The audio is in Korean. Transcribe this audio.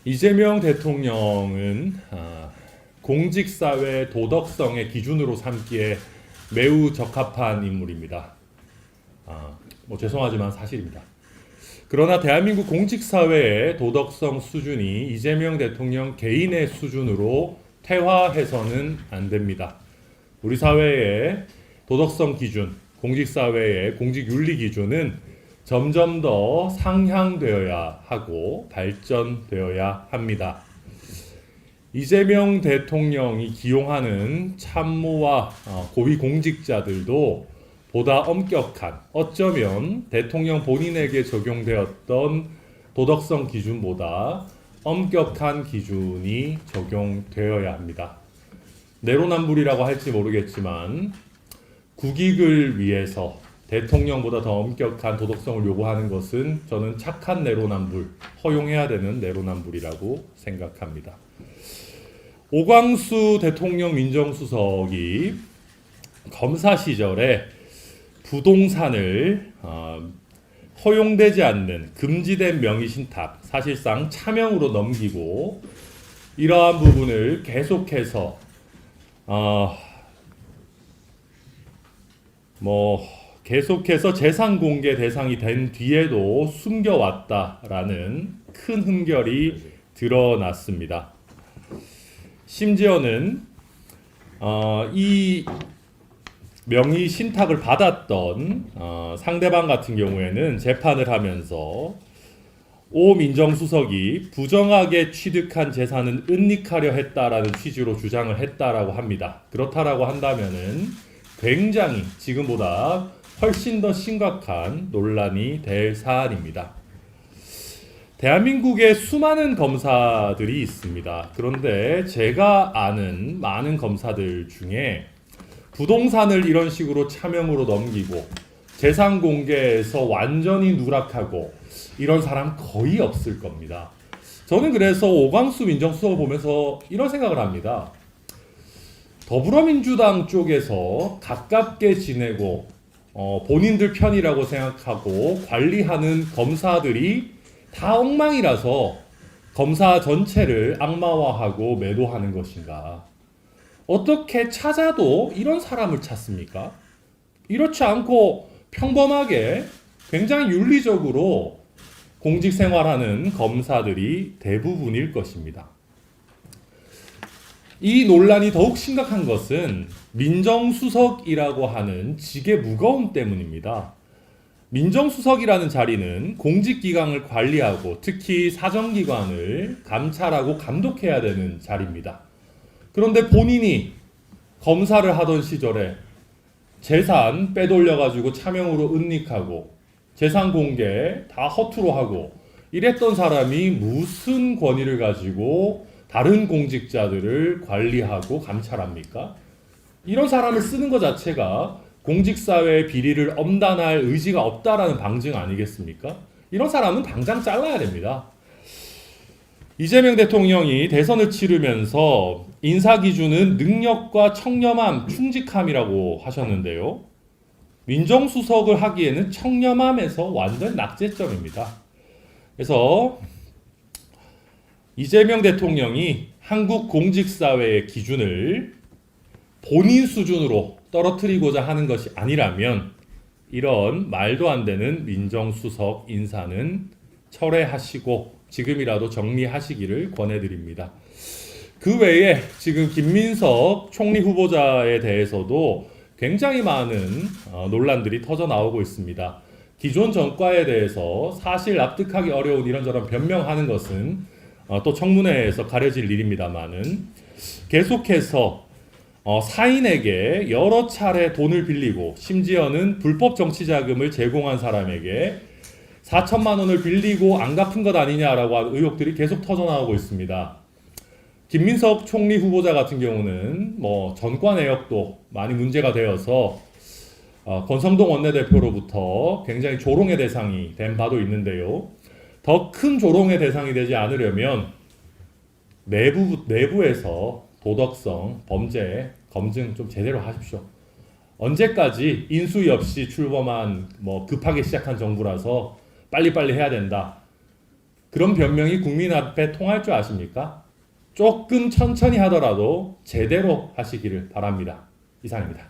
이재명 대통령은 공직사회 도덕성의 기준으로 삼기에 매우 적합한 인물입니다. 죄송하지만 사실입니다. 그러나 대한민국 공직사회의 도덕성 수준이 이재명 대통령 개인의 수준으로 퇴화해서는 안 됩니다. 우리 사회의 도덕성 기준, 공직사회의 공직윤리 기준은 점점 더 상향되어야 하고 발전되어야 합니다. 이재명 대통령이 기용하는 참모와 고위공직자들도 보다 엄격한, 어쩌면 대통령 본인에게 적용되었던 도덕성 기준보다 엄격한 기준이 적용되어야 합니다. 내로남불이라고 할지 모르겠지만 국익을 위해서 대통령보다 더 엄격한 도덕성을 요구하는 것은 저는 착한 내로남불, 허용해야 되는 내로남불이라고 생각합니다. 오광수 대통령 민정수석이 검사 시절에 부동산을 허용되지 않는 금지된 명의신탁, 사실상 차명으로 넘기고 이러한 부분을 계속해서 계속해서 재산 공개 대상이 된 뒤에도 숨겨왔다라는 큰 흠결이 드러났습니다. 심지어는 이 명의 신탁을 받았던 상대방 같은 경우에는 재판을 하면서 오 민정수석이 부정하게 취득한 재산은 은닉하려 했다라는 취지로 주장을 했다라고 합니다. 그렇다라고 한다면은 굉장히 지금보다 훨씬 더 심각한 논란이 될 사안입니다. 대한민국에 수많은 검사들이 있습니다. 그런데 제가 아는 많은 검사들 중에 부동산을 이런 식으로 차명으로 넘기고 재산 공개에서 완전히 누락하고 이런 사람 거의 없을 겁니다. 저는 그래서 오광수 민정수석을 보면서 이런 생각을 합니다. 더불어민주당 쪽에서 가깝게 지내고 본인들 편이라고 생각하고 관리하는 검사들이 다 엉망이라서 검사 전체를 악마화하고 매도하는 것인가? 어떻게 찾아도 이런 사람을 찾습니까? 이렇지 않고 평범하게 굉장히 윤리적으로 공직 생활하는 검사들이 대부분일 것입니다. 이 논란이 더욱 심각한 것은 민정수석이라고 하는 직의 무거움 때문입니다. 민정수석이라는 자리는 공직기강을 관리하고 특히 사정기관을 감찰하고 감독해야 되는 자리입니다. 그런데 본인이 검사를 하던 시절에 재산 빼돌려가지고 차명으로 은닉하고 재산 공개 다 허투루 하고 이랬던 사람이 무슨 권위를 가지고 다른 공직자들을 관리하고 감찰합니까? 이런 사람을 쓰는 것 자체가 공직사회의 비리를 엄단할 의지가 없다라는 방증 아니겠습니까? 이런 사람은 당장 잘라야 됩니다. 이재명 대통령이 대선을 치르면서 인사기준은 능력과 청렴함, 충직함이라고 하셨는데요. 민정수석을 하기에는 청렴함에서 완전 낙제점입니다. 그래서 이재명 대통령이 한국 공직사회의 기준을 본인 수준으로 떨어뜨리고자 하는 것이 아니라면 이런 말도 안 되는 민정수석 인사는 철회하시고 지금이라도 정리하시기를 권해드립니다. 그 외에 지금 김민석 총리 후보자에 대해서도 굉장히 많은 논란들이 터져 나오고 있습니다. 기존 정과에 대해서 사실 납득하기 어려운 이런저런 변명하는 것은 또 청문회에서 가려질 일입니다만은 계속해서 사인에게 여러 차례 돈을 빌리고 심지어는 불법 정치자금을 제공한 사람에게 4천만 원을 빌리고 안 갚은 것 아니냐라고 하는 의혹들이 계속 터져나오고 있습니다. 김민석 총리 후보자 같은 경우는 전과 내역도 많이 문제가 되어서 권성동 원내대표로부터 굉장히 조롱의 대상이 된 바도 있는데요. 더 큰 조롱의 대상이 되지 않으려면 내부에서 도덕성, 범죄 검증 좀 제대로 하십시오. 언제까지 인수위 없이 출범한 급하게 시작한 정부라서 빨리빨리 해야 된다. 그런 변명이 국민 앞에 통할 줄 아십니까? 조금 천천히 하더라도 제대로 하시기를 바랍니다. 이상입니다.